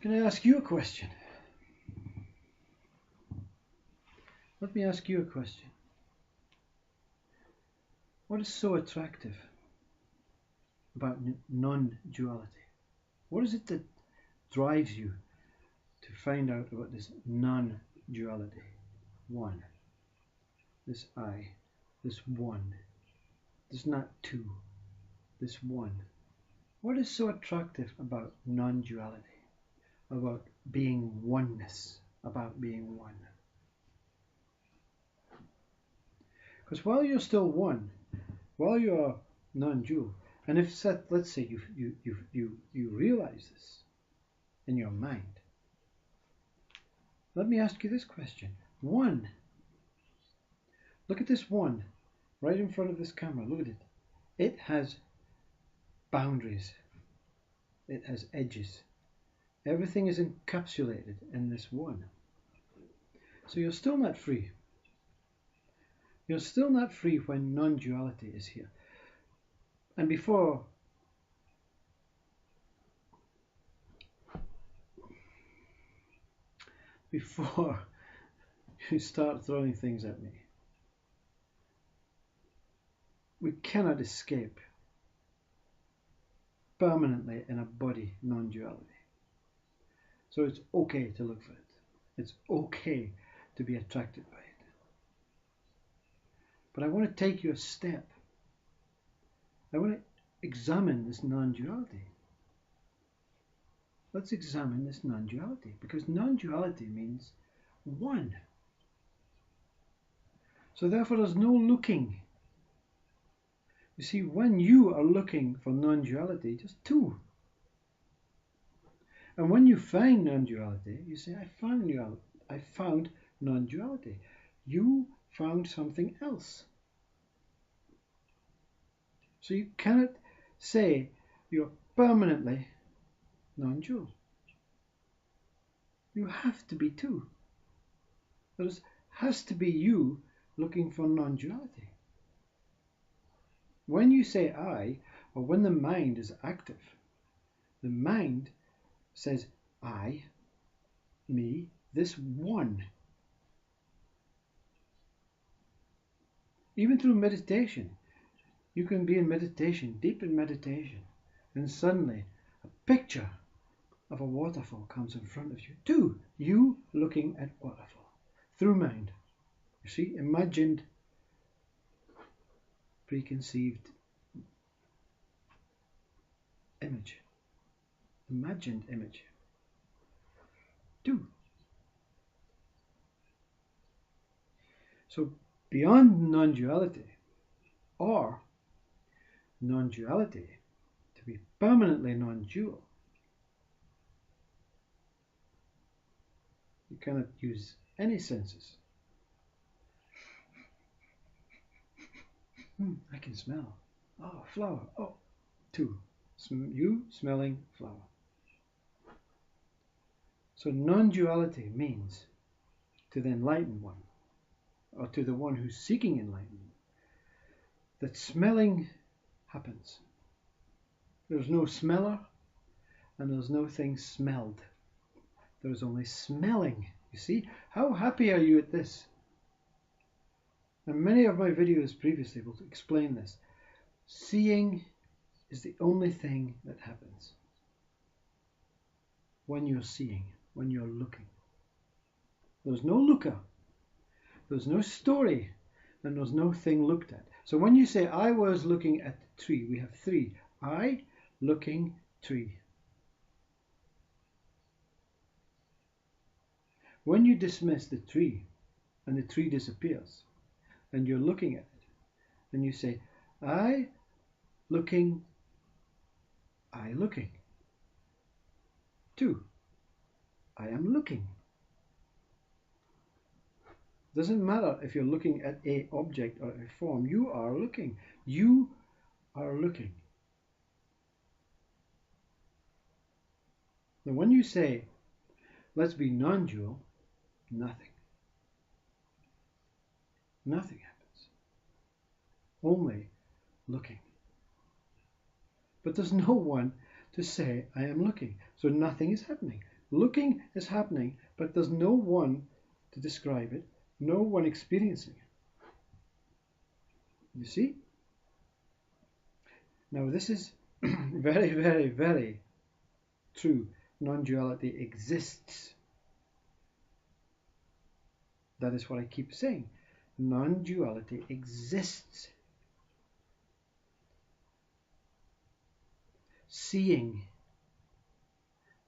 Can I ask you a question? Let me ask you a question. What is so attractive about non-duality? What is it that drives you to find out about this non-duality? One, this I, this one, this not two, this one. What is so attractive about non-duality? About being oneness, about being one? Because while you're still one, while you are non-dual, and if let's say you realize this in your mind, let me ask you this question. One. Look at this one right in front of this camera. Look at it. It has boundaries. It has edges. Everything is encapsulated in this one. So you're still not free. You're still not free when non-duality is here. And before you start throwing things at me, we cannot escape permanently in a body non-duality. So it's okay to look for it. It's okay to be attracted by it. But I want to take you a step. I want to examine this non-duality. Let's examine this non-duality, because non-duality means one. So therefore there's no looking. You see, when you are looking for non-duality, just two. And when you find non-duality, you say, I found non-duality. You found something else. So you cannot say you're permanently non-dual. You have to be two. There has to be you looking for non-duality. When you say I, or when the mind is active, the mind says I, me, this one. Even through meditation, you can be in meditation, deep in meditation, and suddenly a picture of a waterfall comes in front of you. Two, you looking at waterfall through mind. You see, imagined, preconceived image. Imagined image. Two. So beyond non-duality, or non-duality, to be permanently non-dual, you cannot use any senses. I can smell. Oh, flower. Oh, two. You smelling flower. So non-duality means to the enlightened one, or to the one who's seeking enlightenment, that smelling happens. There's no smeller, and there's no thing smelled. There's only smelling. You see? How happy are you at this? And many of my videos previously will explain this. Seeing is the only thing that happens when you're seeing, when you're looking. There's no looker, there's no story, and there's no thing looked at. So when you say I was looking at the tree, we have three. I, looking, tree. When you dismiss the tree and the tree disappears and you're looking at it, and you say I looking, I looking. Two, I am looking. Doesn't matter if you're looking at a object or a form, you are looking. You are looking. Now when you say let's be non-dual, nothing. Nothing happens. Only looking. But there's no one to say I am looking. So nothing is happening. Looking is happening, but there's no one to describe it, no one experiencing it. You see? Now this is very, very, very true. Non-duality exists. That is what I keep saying. Non-duality exists. Seeing.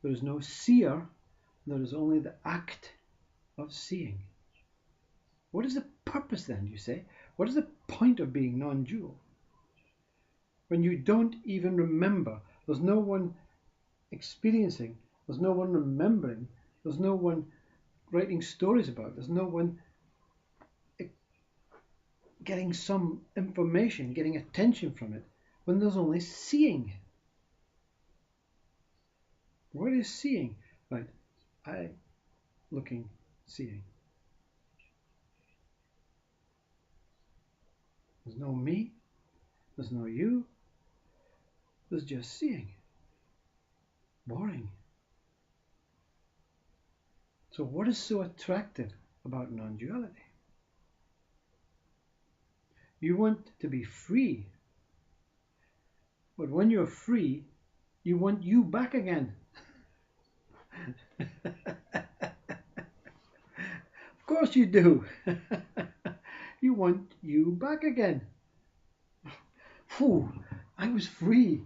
There is no seer, there is only the act of seeing. What is the purpose then, you say? What is the point of being non-dual? When you don't even remember, there's no one experiencing, there's no one remembering, there's no one writing stories about, there's no one getting some information, getting attention from it, when there's only seeing. What is seeing? Right, I, looking, seeing. There's no me, there's no you, there's just seeing. Boring. So what is so attractive about non-duality? You want to be free, but when you're free, you want you back again. Of course you do. You want you back again. Phew, I was free.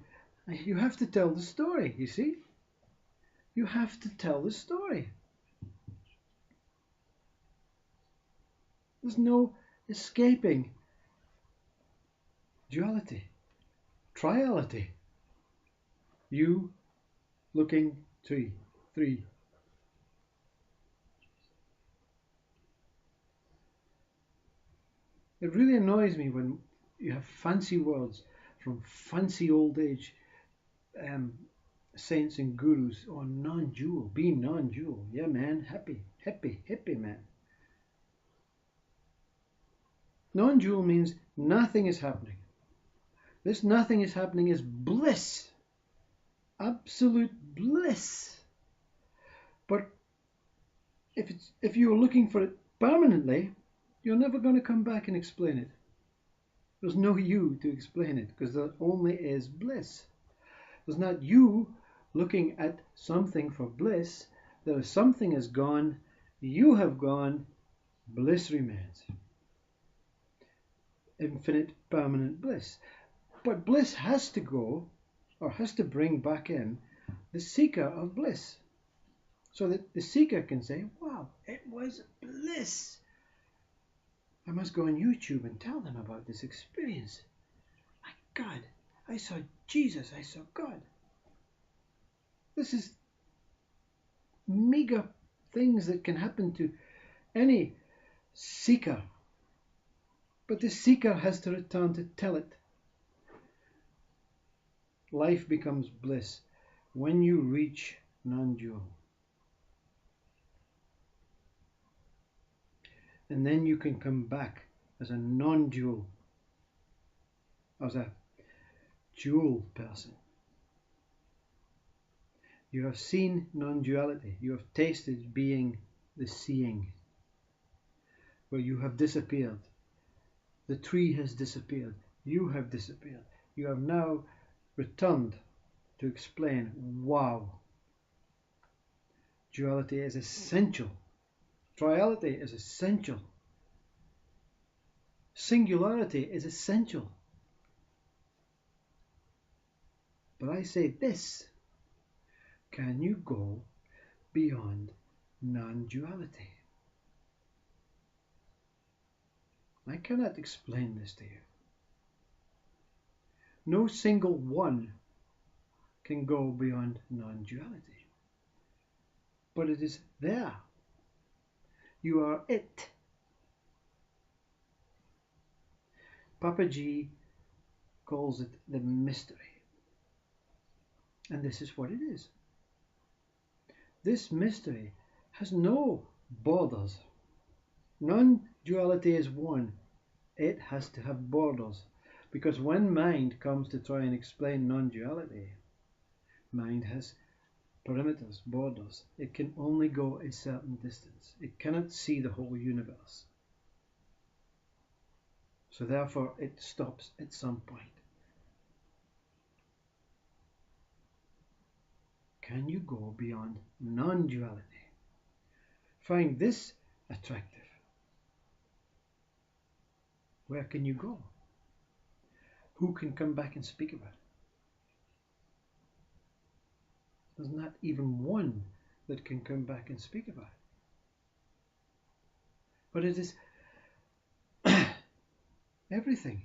You have to tell the story, you see? You have to tell the story. There's no escaping duality, triality. You looking three. It really annoys me when you have fancy words from fancy old age saints and gurus on non-dual, be non-dual. Yeah, man, hippie, man. Non-dual means nothing is happening. This nothing is happening is bliss, absolute bliss. But if you're looking for it permanently, you're never going to come back and explain it. There's no you to explain it because there only is bliss. There's not you looking at something for bliss. There is something has gone, you have gone, bliss remains. Infinite permanent bliss. But bliss has to go, or has to bring back in, the seeker of bliss. So that the seeker can say, wow, it was bliss. I must go on YouTube and tell them about this experience. My God, I saw Jesus, I saw God. This is mega things that can happen to any seeker. But the seeker has to return to tell it. Life becomes bliss when you reach non-dual. And then you can come back as a non-dual, as a dual person. You have seen non-duality. You have tasted being the seeing, where you have disappeared. The tree has disappeared. You have disappeared. You have now returned to explain, wow, duality is essential. Triality is essential. Singularity is essential. But I say this, can you go beyond non-duality? I cannot explain this to you. No single one can go beyond non-duality. But it is there. You are it. Papa G calls it the mystery. And this is what it is. This mystery has no borders. Non-duality is one. It has to have borders. Because when mind comes to try and explain non-duality, mind has perimeters, borders. It can only go a certain distance. It cannot see the whole universe. So therefore it stops at some point. Can you go beyond non-duality? Find this attractive. Where can you go? Who can come back and speak about it? There's not even one that can come back and speak about it. But it is everything.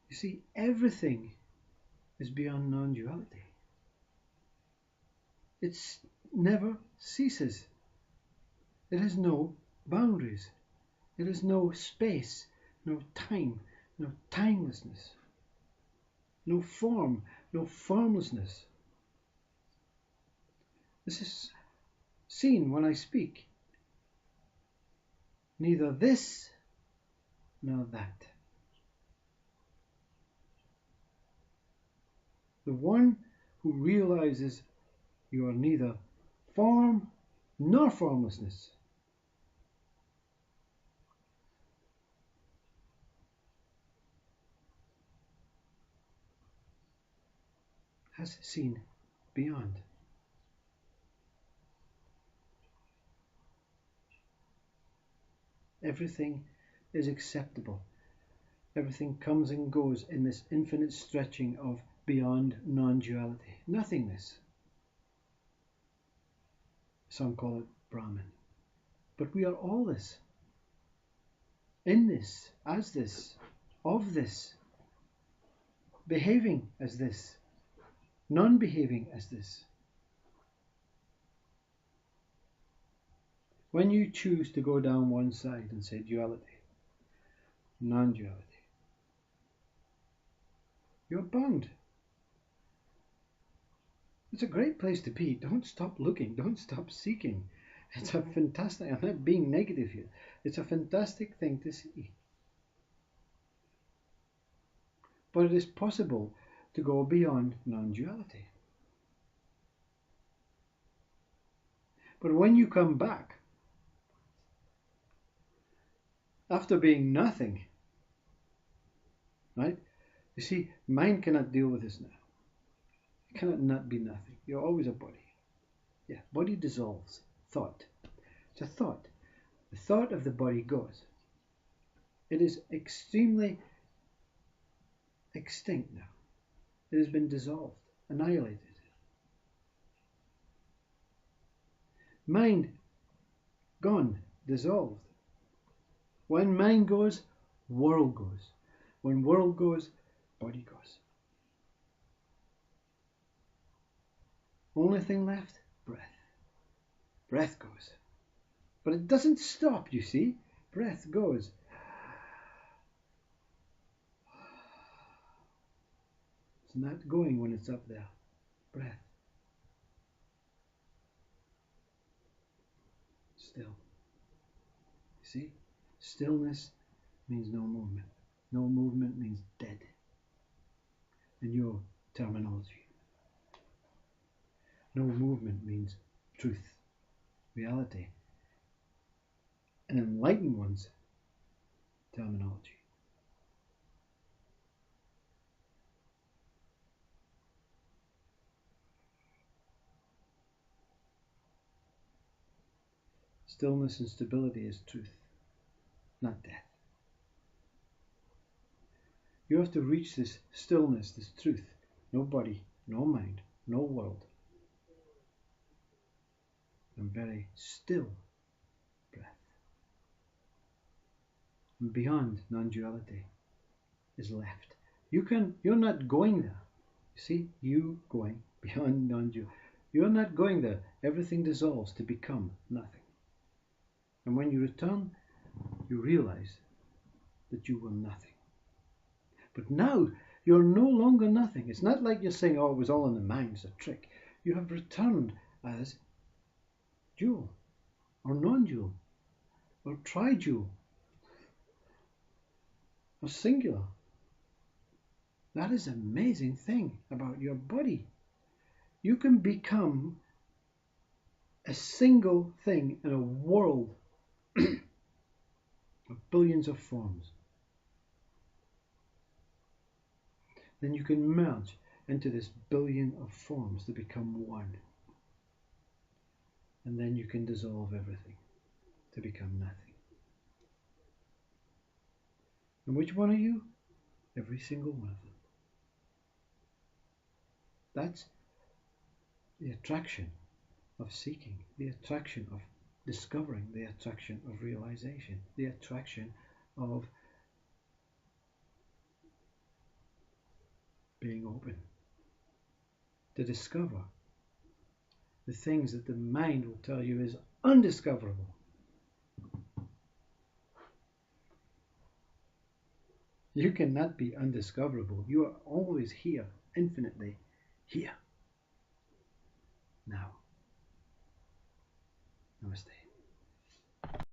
You see, everything is beyond non-duality. It never ceases. It has no boundaries. It has no space, no time, no timelessness, no form, no formlessness. This is seen when I speak. Neither this nor that. The one who realizes you are neither form nor formlessness has seen beyond. Everything is acceptable. Everything comes and goes in this infinite stretching of beyond non-duality. Nothingness. Some call it Brahman. But we are all this. In this, as this, of this, behaving as this, non-behaving as this. When you choose to go down one side and say duality, non-duality, you're bound. It's a great place to be. Don't stop looking. Don't stop seeking. It's a fantastic, I'm not being negative here. It's a fantastic thing to see. But it is possible to go beyond non-duality. But when you come back, after being nothing, right? You see, mind cannot deal with this now. It cannot not be nothing. You're always a body. Yeah, body dissolves. Thought. It's a thought. The thought of the body goes. It is extremely extinct now. It has been dissolved, annihilated. Mind gone, dissolved. When mind goes, world goes. When world goes, body goes. Only thing left, breath. Breath goes. But it doesn't stop, you see. Breath goes. It's not going when it's up there. Breath. Still. You see? Stillness means no movement. No movement means dead. In your terminology. No movement means truth, reality. An enlightened one's terminology. Stillness and stability is truth, not death. You have to reach this stillness, this truth. No body, no mind, no world. And very still breath. And beyond non-duality is left. You're not going there. You see, you going beyond non-duality. You're not going there. Everything dissolves to become nothing. And when you return, you realize that you were nothing. But now you're no longer nothing. It's not like you're saying, oh, it was all in the mind, it's a trick. You have returned as dual, or non-dual, or tri-dual, or singular. That is an amazing thing about your body. You can become a single thing in a world of billions of forms. Then you can merge into this billion of forms to become one. And then you can dissolve everything to become nothing. And which one are you? Every single one of them. That's the attraction of seeking, the attraction of discovering, the attraction of realization, the attraction of being open to discover the things that the mind will tell you is undiscoverable. You cannot be undiscoverable. You are always here, infinitely here. Now. Namaste.